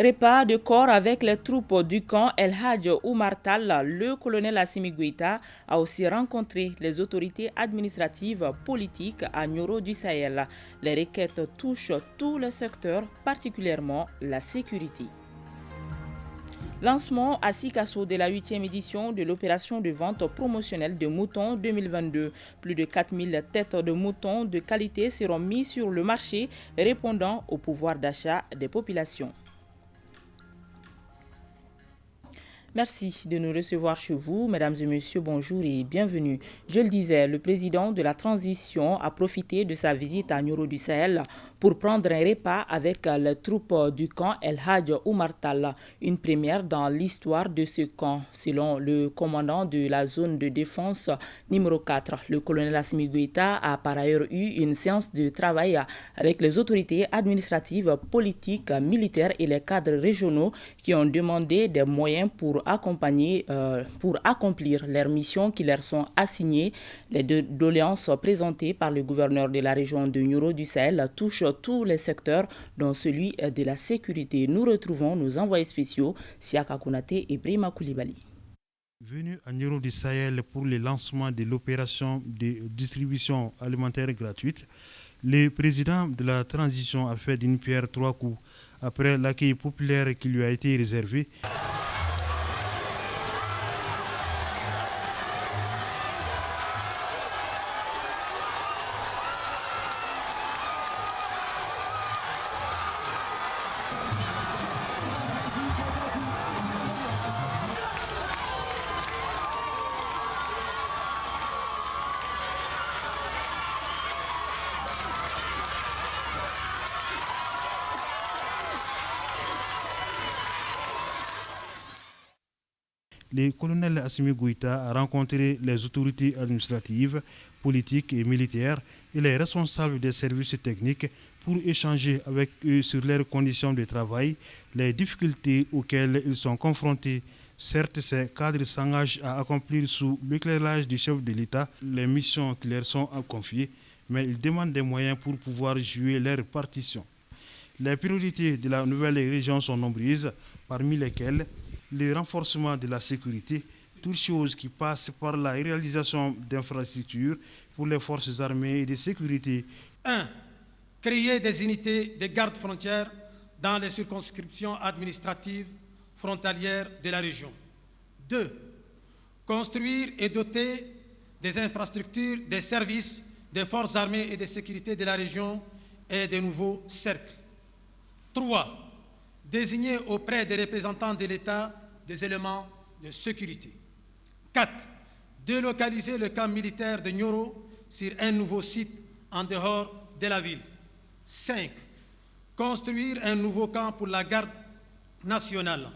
Repas de corps avec les troupes du camp El Hadj Oumar Tall, le colonel Assimi Goïta a aussi rencontré les autorités administratives politiques à Nioro du Sahel. Les requêtes touchent tous les secteurs, particulièrement la sécurité. Lancement à Sikasso de la 8e édition de l'opération de vente promotionnelle de moutons 2022. Plus de 4000 têtes de moutons de qualité seront mises sur le marché, répondant au pouvoir d'achat des populations. Merci de nous recevoir chez vous, mesdames et messieurs, bonjour et bienvenue. Je le disais, le président de la transition a profité de sa visite à Nioro du Sahel pour prendre un repas avec les troupes du camp El Hadj Oumar Tall, une première dans l'histoire de ce camp. Selon le commandant de la zone de défense numéro 4, le colonel Assimi Goïta a par ailleurs eu une séance de travail avec les autorités administratives, politiques, militaires et les cadres régionaux qui ont demandé des moyens pour accomplir leurs missions qui leur sont assignées. Les doléances présentées par le gouverneur de la région de Nioro du Sahel touchent tous les secteurs, dont celui de la sécurité. Nous retrouvons nos envoyés spéciaux, Siaka Konaté et Brima Koulibaly. Venu à Nioro du Sahel pour le lancement de l'opération de distribution alimentaire gratuite, le président de la transition a fait d'une pierre trois coups après l'accueil populaire qui lui a été réservé. Le colonel Assimi Goïta a rencontré les autorités administratives, politiques et militaires et les responsables des services techniques pour échanger avec eux sur leurs conditions de travail, les difficultés auxquelles ils sont confrontés. Certes, ces cadres s'engagent à accomplir sous l'éclairage du chef de l'État les missions qui leur sont confiées, mais ils demandent des moyens pour pouvoir jouer leur partition. Les priorités de la nouvelle région sont nombreuses, parmi lesquelles le renforcement de la sécurité, toutes choses qui passent par la réalisation d'infrastructures pour les forces armées et de sécurité. 1. Créer des unités de garde-frontières dans les circonscriptions administratives frontalières de la région. 2. Construire et doter des infrastructures, des services, des forces armées et de sécurité de la région et de nouveaux cercles. 3. Désigner auprès des représentants de l'État des éléments de sécurité. 4. Délocaliser le camp militaire de Nioro sur un nouveau site en dehors de la ville. 5. Construire un nouveau camp pour la garde nationale.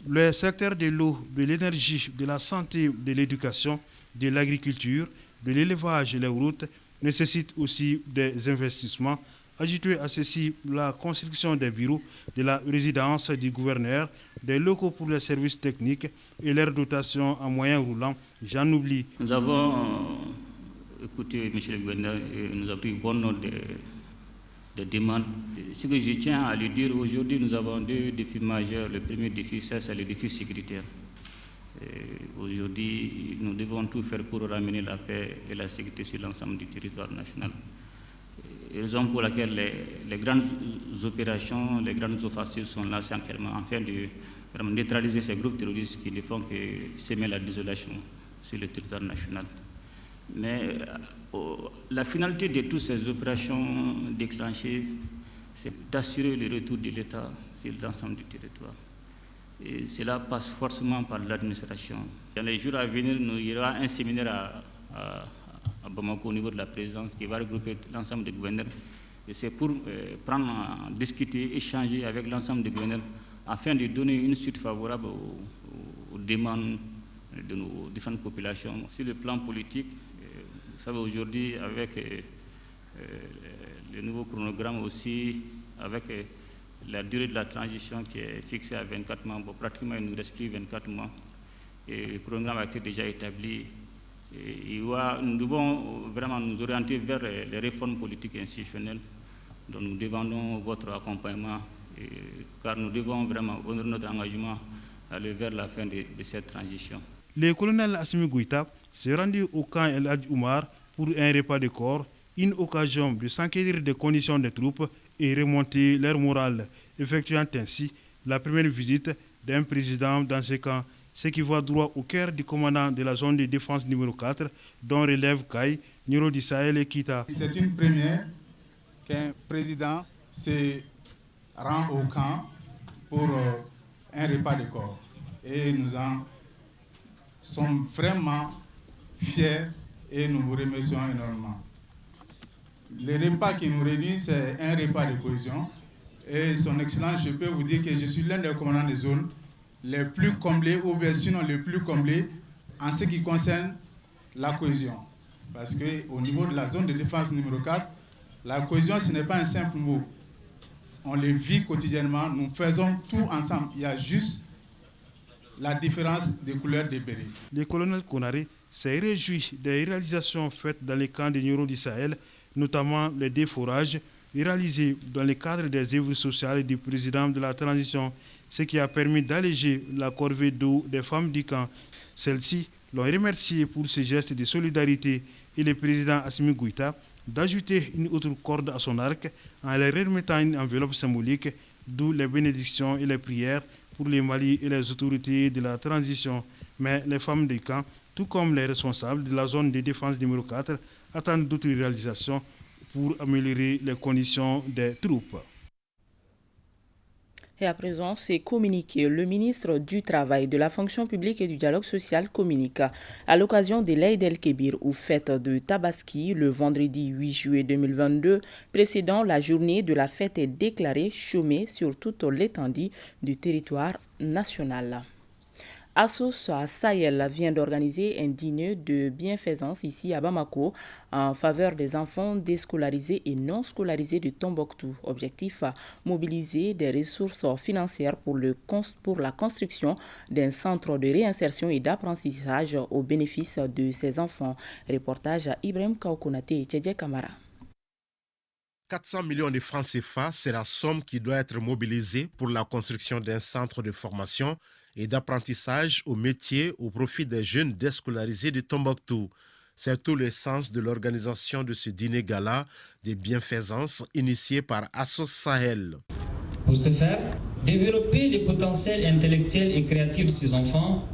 Le secteur de l'eau, de l'énergie, de la santé, de l'éducation, de l'agriculture, de l'élevage et les routes nécessite aussi des investissements. Ajouter à ceci la construction des bureaux de la résidence du gouverneur, des locaux pour les services techniques et leur dotation en moyens roulants, j'en oublie. Nous avons écouté M. le gouverneur et nous avons pris bonne note des demandes. Ce que je tiens à lui dire, aujourd'hui nous avons deux défis majeurs. Le premier défi, c'est le défi sécuritaire. Aujourd'hui, nous devons tout faire pour ramener la paix et la sécurité sur l'ensemble du territoire national. Raison pour laquelle les grandes opérations, les grandes offensives sont là simplement afin de vraiment neutraliser ces groupes terroristes qui ne font que semer la désolation sur le territoire national. Mais la finalité de toutes ces opérations déclenchées, c'est d'assurer le retour de l'État sur l'ensemble du territoire. Et cela passe forcément par l'administration. Dans les jours à venir, il y aura un séminaire à Bamako au niveau de la présidence qui va regrouper l'ensemble des gouverneurs. Et c'est pour discuter, échanger avec l'ensemble des gouverneurs afin de donner une suite favorable aux demandes de nos différentes populations. Sur le plan politique, vous savez aujourd'hui avec le nouveau chronogramme aussi, avec la durée de la transition qui est fixée à 24 mois, bon, pratiquement il ne nous reste plus 24 mois. Et le chronogramme a été déjà établi. Nous devons vraiment nous orienter vers les réformes politiques et institutionnelles dont nous demandons votre accompagnement car nous devons vraiment honorer notre engagement à aller vers la fin de cette transition. Le colonel Assimi Goïta s'est rendu au camp El Hadj Oumar pour un repas de corps, une occasion de s'enquérir des conditions des troupes et remonter leur morale, effectuant ainsi la première visite d'un président dans ce camp, ce qui va droit au cœur du commandant de la zone de défense numéro 4, dont relève Kaï, Nyoro du Sahel et Kita. C'est une première qu'un président se rend au camp pour un repas de corps. Et nous en sommes vraiment fiers et nous vous remercions énormément. Le repas qui nous réunit, c'est un repas de cohésion. Et son Excellence, je peux vous dire que je suis l'un des commandants des zones les plus comblés, ou bien sinon les plus comblés, en ce qui concerne la cohésion. Parce qu'au niveau de la zone de défense numéro 4, la cohésion, ce n'est pas un simple mot. On le vit quotidiennement, nous faisons tout ensemble. Il y a juste la différence des couleurs des bérets. Le colonel Konaré s'est réjoui des réalisations faites dans les camps de Nyoro du Sahel, notamment les déforages réalisés dans le cadre des œuvres sociales du président de la transition, ce qui a permis d'alléger la corvée d'eau des femmes du camp. Celles-ci l'ont remercié pour ce geste de solidarité et le président Assimi Goïta d'ajouter une autre corde à son arc en leur remettant une enveloppe symbolique, d'où les bénédictions et les prières pour le Mali et les autorités de la transition. Mais les femmes du camp, tout comme les responsables de la zone de défense numéro 4, attendent d'autres réalisations pour améliorer les conditions des troupes. Et à présent, c'est communiqué. Le ministre du Travail, de la Fonction publique et du Dialogue social communique à l'occasion de l'Aïd el-Kébir ou fête de Tabaski le vendredi 8 juillet 2022, précédant la journée de la fête est déclarée chômée sur toute l'étendue du territoire national. Assos Sahel vient d'organiser un dîner de bienfaisance ici à Bamako en faveur des enfants déscolarisés et non scolarisés de Tombouctou. Objectif, mobiliser des ressources financières pour la construction d'un centre de réinsertion et d'apprentissage au bénéfice de ces enfants. Reportage à Ibrahim Kaoukonate et Tchedje Kamara. 400 millions de francs CFA, c'est la somme qui doit être mobilisée pour la construction d'un centre de formation et d'apprentissage au métier au profit des jeunes déscolarisés de Tombouctou. C'est tout le sens de l'organisation de ce dîner gala de bienfaisance initié par Assos Sahel. Pour ce faire, développer les potentiels intellectuels et créatifs de ces enfants,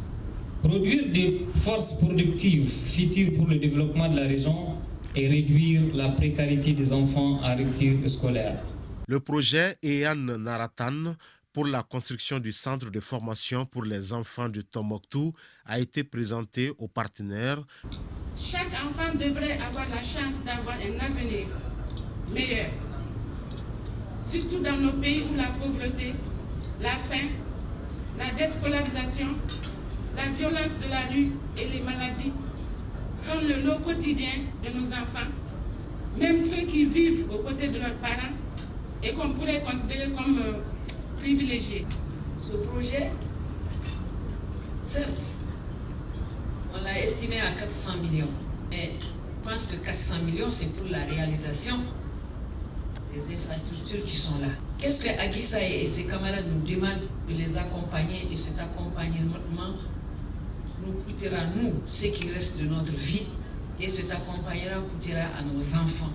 produire des forces productives futures pour le développement de la région et réduire la précarité des enfants en rupture scolaire. Le projet Eyan Naratan pour la construction du centre de formation pour les enfants de Tombouctou a été présenté aux partenaires. Chaque enfant devrait avoir la chance d'avoir un avenir meilleur, surtout dans nos pays où la pauvreté, la faim, la déscolarisation, la violence de la rue et les maladies sont le lot quotidien de nos enfants, même ceux qui vivent aux côtés de leurs parents et qu'on pourrait considérer comme privilégiés. Ce projet, certes, on l'a estimé à 400 millions, mais je pense que 400 millions, c'est pour la réalisation des infrastructures qui sont là. Qu'est-ce que Aguissa et ses camarades nous demandent de les accompagner, et cet accompagnement nous coûtera, nous, ce qui reste de notre vie, et cet accompagnement coûtera à nos enfants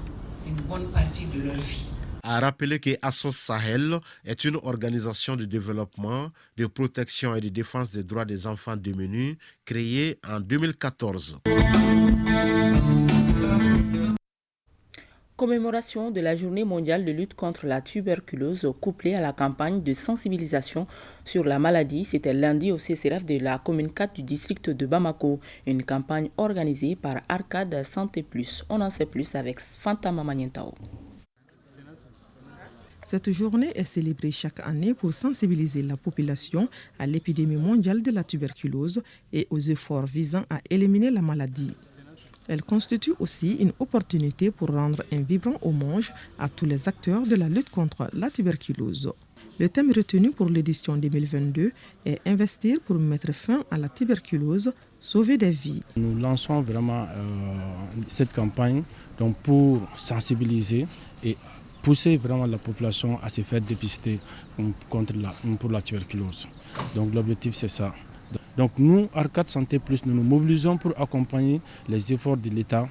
une bonne partie de leur vie. A rappelé que Assos Sahel est une organisation de développement, de protection et de défense des droits des enfants démunis créée en 2014. Commémoration de la Journée mondiale de lutte contre la tuberculose couplée à la campagne de sensibilisation sur la maladie. C'était lundi au CCRF de la commune 4 du district de Bamako. Une campagne organisée par Arcade Santé Plus. On en sait plus avec Fantama Manientao. Cette journée est célébrée chaque année pour sensibiliser la population à l'épidémie mondiale de la tuberculose et aux efforts visant à éliminer la maladie. Elle constitue aussi une opportunité pour rendre un vibrant hommage à tous les acteurs de la lutte contre la tuberculose. Le thème retenu pour l'édition 2022 est « Investir pour mettre fin à la tuberculose, sauver des vies ». Nous lançons vraiment cette campagne donc pour sensibiliser et pousser vraiment la population à se faire dépister pour la tuberculose. Donc l'objectif c'est ça. Donc nous, Arcade Santé Plus, nous nous mobilisons pour accompagner les efforts de l'État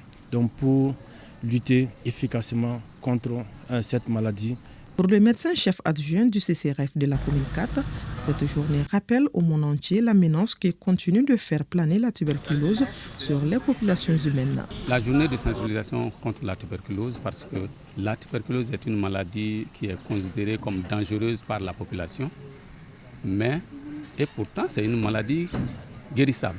pour lutter efficacement contre cette maladie. Pour le médecin-chef adjoint du CCRF de la commune 4, cette journée rappelle au monde entier la menace qui continue de faire planer la tuberculose sur les populations humaines. La journée de sensibilisation contre la tuberculose, parce que la tuberculose est une maladie qui est considérée comme dangereuse par la population, et pourtant c'est une maladie guérissable.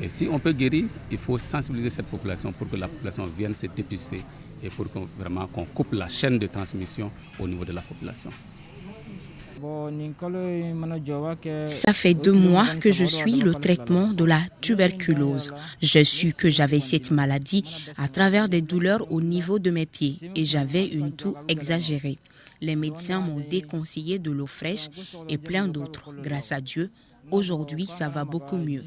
Et si on peut guérir, il faut sensibiliser cette population pour que la population vienne se dépister et pour qu'on coupe la chaîne de transmission au niveau de la population. Ça fait 2 mois que je suis le traitement de la tuberculose. J'ai su que j'avais cette maladie à travers des douleurs au niveau de mes pieds et j'avais une toux exagérée. Les médecins m'ont déconseillé de l'eau fraîche et plein d'autres. Grâce à Dieu, aujourd'hui, ça va beaucoup mieux.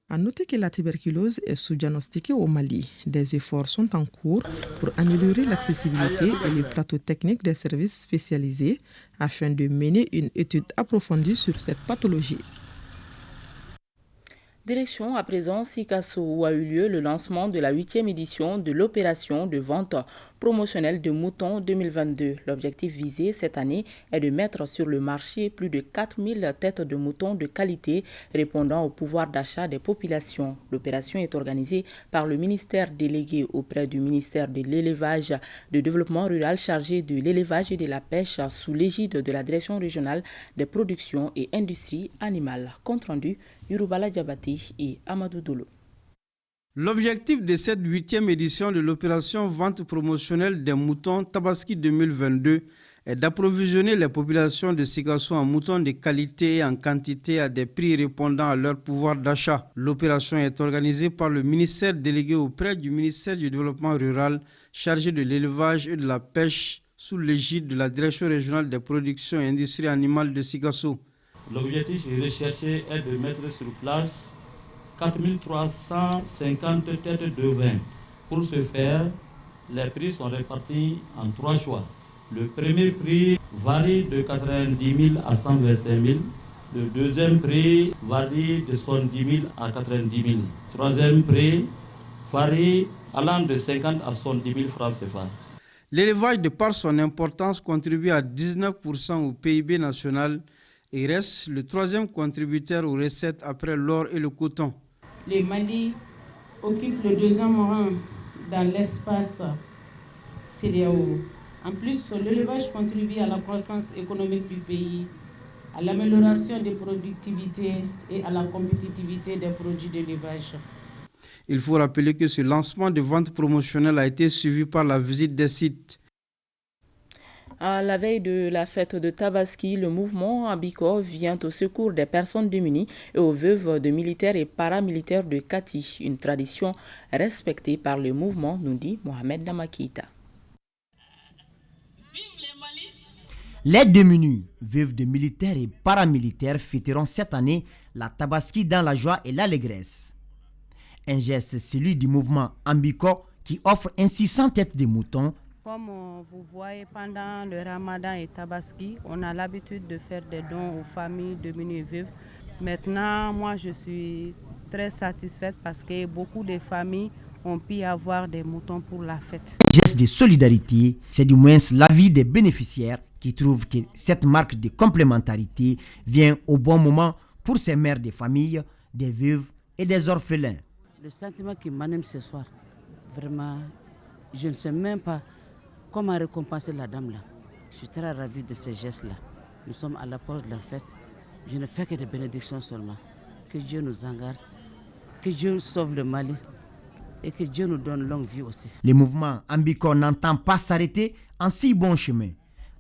À noter que la tuberculose est sous-diagnostiquée au Mali. Des efforts sont en cours pour améliorer l'accessibilité et les plateaux techniques des services spécialisés afin de mener une étude approfondie sur cette pathologie. Direction à présent Sikasso où a eu lieu le lancement de la 8e édition de l'opération de vente promotionnelle de moutons 2022. L'objectif visé cette année est de mettre sur le marché plus de 4000 têtes de moutons de qualité répondant au pouvoir d'achat des populations. L'opération est organisée par le ministère délégué auprès du ministère de l'élevage, de développement rural chargé de l'élevage et de la pêche sous l'égide de la direction régionale des productions et industries animales. Compte rendu Yurubala Diabati et Amadou Dolo. L'objectif de cette 8e édition de l'opération vente promotionnelle des moutons Tabaski 2022 est d'approvisionner les populations de Sikasso en moutons de qualité et en quantité à des prix répondant à leur pouvoir d'achat. L'opération est organisée par le ministère délégué auprès du ministère du développement rural chargé de l'élevage et de la pêche sous l'égide de la direction régionale des productions et industries animales de Sikasso. L'objectif recherché est de mettre sur place 4350 têtes de vin. Pour ce faire, les prix sont répartis en 3 choix. Le premier prix varie de 90 000 à 125 000. Le deuxième prix varie de 70 000 à 90 000. Troisième prix varie allant de 50 à 70 000 francs CFA. L'élevage, de par son importance, contribue à 19% au PIB national et reste le 3e contributeur aux recettes après l'or et le coton. Le Mali occupe le 2e rang dans l'espace CEDEAO. En plus, l'élevage contribue à la croissance économique du pays, à l'amélioration des productivités et à la compétitivité des produits d'élevage. Il faut rappeler que ce lancement de vente promotionnelle a été suivi par la visite des sites. À la veille de la fête de Tabaski, le mouvement Ambiko vient au secours des personnes démunies et aux veuves de militaires et paramilitaires de Kati, une tradition respectée par le mouvement, nous dit Mohamed Damakita. Les démunis, veuves de militaires et paramilitaires fêteront cette année la Tabaski dans la joie et l'allégresse. Un geste, celui du mouvement Ambiko qui offre ainsi 100 têtes de moutons. Comme vous voyez, pendant le Ramadan et Tabaski, on a l'habitude de faire des dons aux familles démunies et veuves. Maintenant, moi, je suis très satisfaite parce que beaucoup de familles ont pu avoir des moutons pour la fête. Geste de solidarité, c'est du moins l'avis des bénéficiaires qui trouvent que cette marque de complémentarité vient au bon moment pour ces mères de famille, des veuves et des orphelins. Le sentiment qui m'anime ce soir, vraiment, je ne sais même pas comment récompenser la dame là. Je suis très ravie de ces gestes-là. Nous sommes à l'approche de la fête. Je ne fais que des bénédictions seulement. Que Dieu nous en garde, que Dieu sauve le Mali et que Dieu nous donne longue vie aussi. Le mouvement Ambiko n'entend pas s'arrêter en si bon chemin.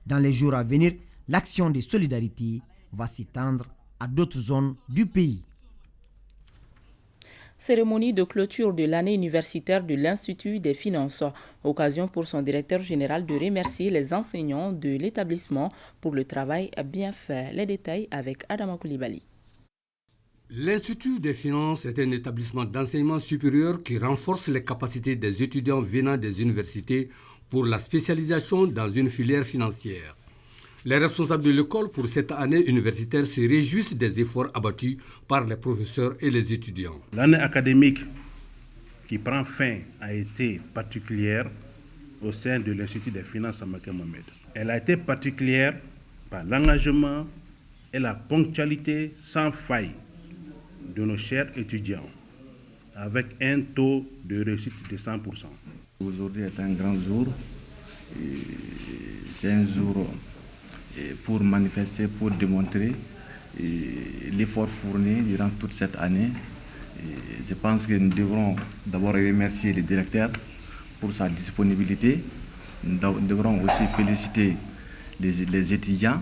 Dans les jours à venir, l'action de solidarité va s'étendre à d'autres zones du pays. Cérémonie de clôture de l'année universitaire de l'Institut des finances. Occasion pour son directeur général de remercier les enseignants de l'établissement pour le travail bien fait. Les détails avec Adama Koulibaly. L'Institut des finances est un établissement d'enseignement supérieur qui renforce les capacités des étudiants venant des universités pour la spécialisation dans une filière financière. Les responsables de l'école pour cette année universitaire se réjouissent des efforts abattus par les professeurs et les étudiants. L'année académique qui prend fin a été particulière au sein de l'Institut des finances Samaké Mohamed. Elle a été particulière par l'engagement et la ponctualité sans faille de nos chers étudiants, avec un taux de réussite de 100%. Aujourd'hui est un grand jour. C'est un jour pour manifester, pour démontrer l'effort fourni durant toute cette année. Je pense que nous devrons d'abord remercier le directeur pour sa disponibilité. Nous devrons aussi féliciter les étudiants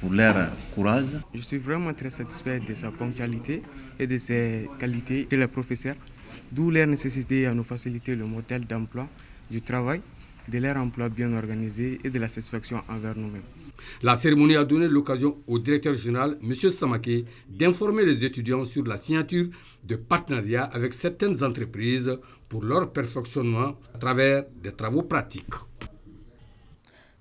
pour leur courage. Je suis vraiment très satisfait de sa ponctualité et de ses qualités de les professeurs, d'où leur nécessité à nous faciliter le modèle d'emploi du travail, de leur emploi bien organisé et de la satisfaction envers nous-mêmes. La cérémonie a donné l'occasion au directeur général, M. Samaké, d'informer les étudiants sur la signature de partenariats avec certaines entreprises pour leur perfectionnement à travers des travaux pratiques.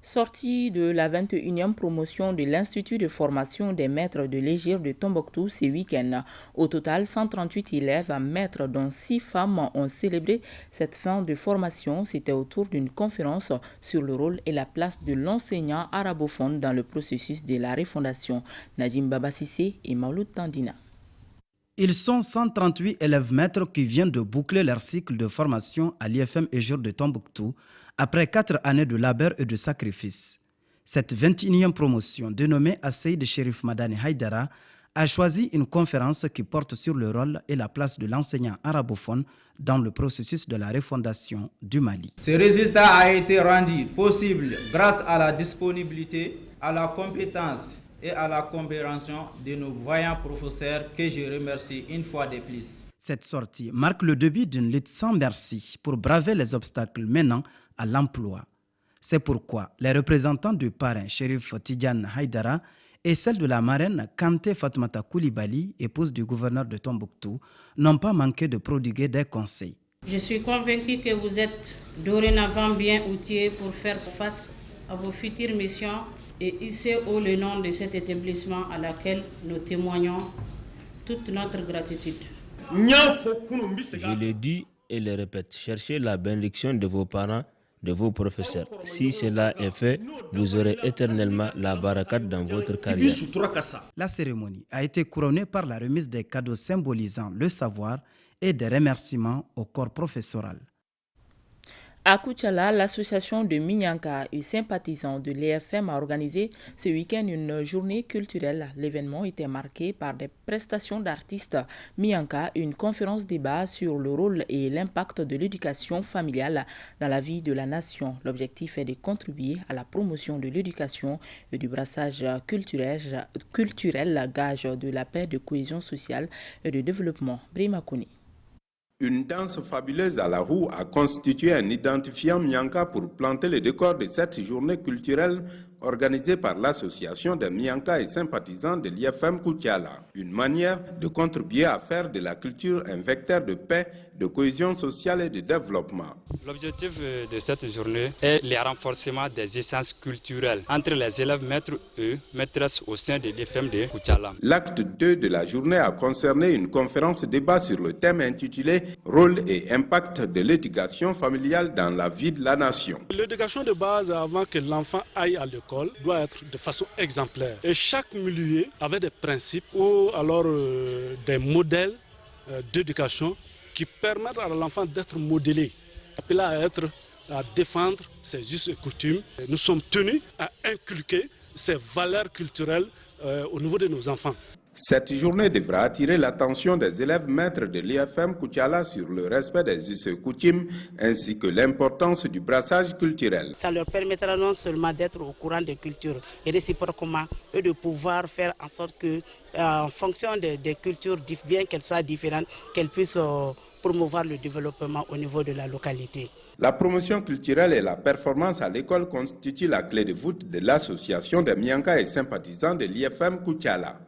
Sortie de la 21e promotion de l'Institut de formation des maîtres de l'Hégire de Tombouctou ce week-end. Au total, 138 élèves à maîtres, dont 6 femmes, ont célébré cette fin de formation. C'était autour d'une conférence sur le rôle et la place de l'enseignant arabophone dans le processus de la refondation. Nadim Babasissé et Mauloud Tandina. Ils sont 138 élèves maîtres qui viennent de boucler leur cycle de formation à l'IFM Hégire de Tombouctou après 4 années de labeur et de sacrifice. Cette 21e promotion, dénommée Asseïd Chérif Madani Haïdara, a choisi une conférence qui porte sur le rôle et la place de l'enseignant arabophone dans le processus de la refondation du Mali. Ce résultat a été rendu possible grâce à la disponibilité, à la compétence et à la compréhension de nos voyants professeurs que je remercie une fois de plus. Cette sortie marque le début d'une lutte sans merci pour braver les obstacles menant à l'emploi. C'est pourquoi les représentants du parrain Chérif Tidjane Haïdara et celle de la marraine Kanté Fatoumata Koulibaly, épouse du gouverneur de Tombouctou, n'ont pas manqué de prodiguer des conseils. Je suis convaincu que vous êtes dorénavant bien outillés pour faire face à vos futures missions et hisser haut le nom de cet établissement à laquelle nous témoignons toute notre gratitude. Je le dis et le répète, cherchez la bénédiction de vos parents, de vos professeurs. Si cela est fait, vous aurez éternellement la barakate dans votre carrière. La cérémonie a été couronnée par la remise des cadeaux symbolisant le savoir et des remerciements au corps professoral. À Koutiala, l'association de Minyanka et sympathisants de l'EFM a organisé ce week-end une journée culturelle. L'événement était marqué par des prestations d'artistes Minyanka, une conférence débat sur le rôle et l'impact de l'éducation familiale dans la vie de la nation. L'objectif est de contribuer à la promotion de l'éducation et du brassage culturel, gage de la paix, de cohésion sociale et de développement. Brima Kouni. Une danse fabuleuse à la roue a constitué un identifiant Minyanka pour planter le décor de cette journée culturelle organisée par l'association des Minyanka et sympathisants de l'IFM Koutiala. Une manière de contribuer à faire de la culture un vecteur de paix, de cohésion sociale et de développement. L'objectif de cette journée est le renforcement des essences culturelles entre les élèves maîtres et maîtresses au sein de l'IFM de Koutiala. L'acte 2 de la journée a concerné une conférence débat sur le thème intitulé « Rôle et impact de l'éducation familiale dans la vie de la nation ». L'éducation de base, avant que l'enfant aille à l'école, doit être de façon exemplaire. Et chaque milieu avait des principes ou alors des modèles d'éducation qui permettent à l'enfant d'être modélé, appelé à défendre ses us et coutumes. Nous sommes tenus à inculquer ces valeurs culturelles au niveau de nos enfants. Cette journée devra attirer l'attention des élèves maîtres de l'IFM Koutiala sur le respect des us et coutumes ainsi que l'importance du brassage culturel. Ça leur permettra non seulement d'être au courant des cultures et réciproquement et de pouvoir faire en sorte que, en fonction des cultures, bien qu'elles soient différentes, qu'elles puissent promouvoir le développement au niveau de la localité. La promotion culturelle et la performance à l'école constituent la clé de voûte de l'association des Minyanka et sympathisants de l'IFM Koutiala.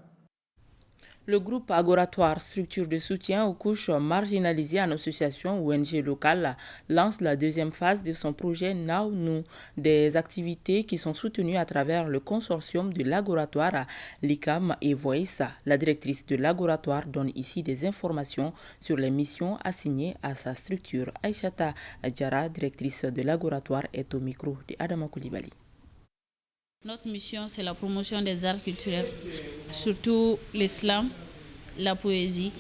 Le groupe Agoratoire, structure de soutien aux couches marginalisées en association ONG locale, lance la deuxième phase de son projet Now Nous, des activités qui sont soutenues à travers le consortium de l'Agoratoire, l'ICAM et Voice. La directrice de l'Agoratoire donne ici des informations sur les missions assignées à sa structure. Aïchata Adjara, directrice de l'Agoratoire, est au micro de Adama Koulibaly. Notre mission, c'est la promotion des arts culturels, surtout l'islam, la poésie,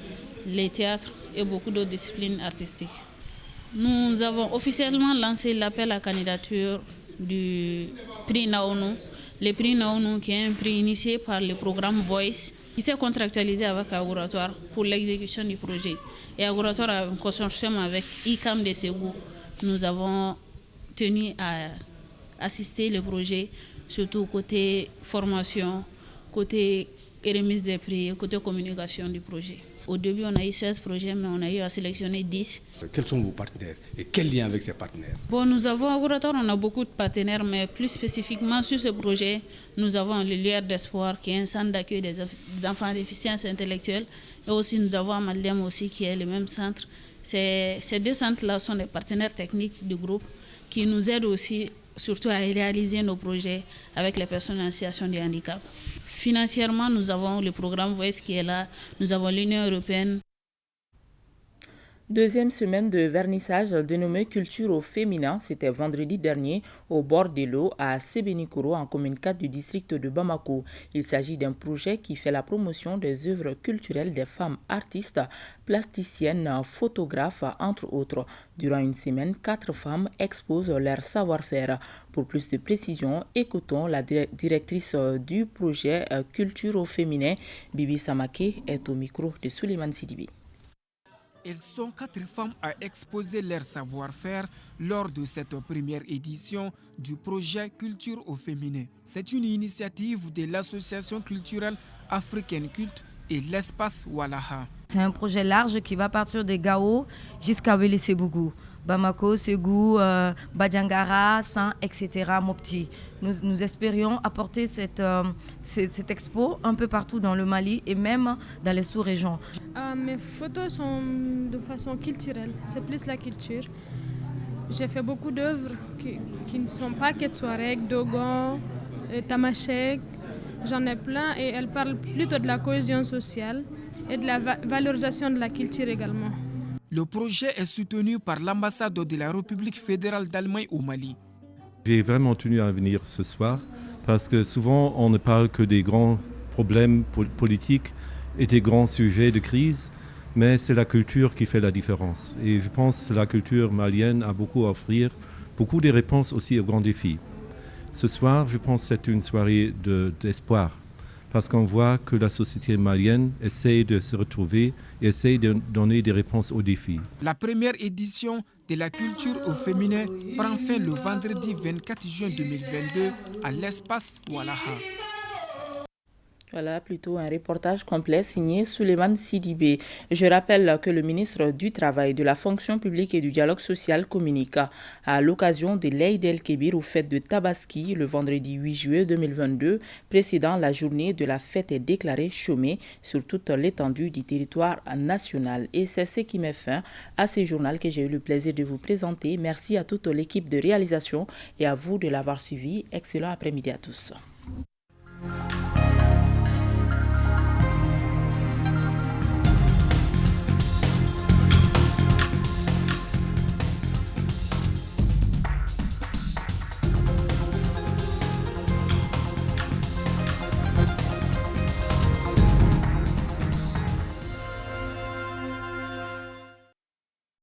les théâtres et beaucoup d'autres disciplines artistiques. Nous avons officiellement lancé l'appel à candidature du prix Naonu. Le prix Naonu, qui est un prix initié par le programme Voice, qui s'est contractualisé avec Agoratoire pour l'exécution du projet. Et Agoratoire a un consortium avec ICAM de Ségou. Nous avons tenu à assister le projet, surtout côté formation, côté remise des prix, côté communication du projet. Au début, on a eu 16 projets, mais on a eu à sélectionner 10. Quels sont vos partenaires et quel lien avec ces partenaires? Bon, nous avons à Agoratoire, on a beaucoup de partenaires, mais plus spécifiquement sur ce projet, nous avons le Lueur d'Espoir, qui est un centre d'accueil des enfants en déficience intellectuelle. Et aussi, nous avons Amaldiam aussi, qui est le même centre. Ces deux centres-là sont des partenaires techniques du groupe qui nous aident aussi surtout à réaliser nos projets avec les personnes en situation de handicap. Financièrement, nous avons le programme Voice qui est là, nous avons l'Union européenne. Deuxième semaine de vernissage dénommé Culture au féminin, c'était vendredi dernier au bord de l'eau à Sébenikoro en commune 4 du district de Bamako. Il s'agit d'un projet qui fait la promotion des œuvres culturelles des femmes artistes, plasticiennes, photographes, entre autres. Durant une semaine, 4 femmes exposent leur savoir-faire. Pour plus de précision, écoutons la directrice du projet Culture au féminin, Bibi Samake, est au micro de Souleymane Sidibé. Elles sont 4 femmes à exposer leur savoir-faire lors de cette première édition du projet Culture au féminin. C'est une initiative de l'association culturelle africaine Culte et l'espace Walaha. C'est un projet large qui va partir de Gao jusqu'à Wele-Sebougou. Bamako, Ségou, Badjangara, San, etc. Mopti. Nous espérions apporter cette expo un peu partout dans le Mali et même dans les sous-régions. Mes photos sont de façon culturelle, c'est plus la culture. J'ai fait beaucoup d'œuvres qui ne sont pas que Touareg, Dogon, Tamashek. J'en ai plein et elles parlent plutôt de la cohésion sociale et de la valorisation de la culture également. Le projet est soutenu par l'ambassade de la République fédérale d'Allemagne au Mali. J'ai vraiment tenu à venir ce soir parce que souvent on ne parle que des grands problèmes politiques et des grands sujets de crise, mais c'est la culture qui fait la différence. Et je pense que la culture malienne a beaucoup à offrir, beaucoup de réponses aussi aux grands défis. Ce soir, je pense que c'est une soirée d'espoir. Parce qu'on voit que la société malienne essaie de se retrouver et essaie de donner des réponses aux défis. La première édition de la culture au féminin prend fin le vendredi 24 juin 2022 à l'espace Walaha. Voilà, plutôt un reportage complet signé Souleymane Sidibé. Je rappelle que le ministre du Travail, de la Fonction publique et du Dialogue social communique à l'occasion de l'Eid el-Kébir aux fêtes de Tabaski le vendredi 8 juillet 2022, précédant la journée de la fête est déclarée chômée sur toute l'étendue du territoire national. Et c'est ce qui met fin à ce journal que j'ai eu le plaisir de vous présenter. Merci à toute l'équipe de réalisation et à vous de l'avoir suivi. Excellent après-midi à tous.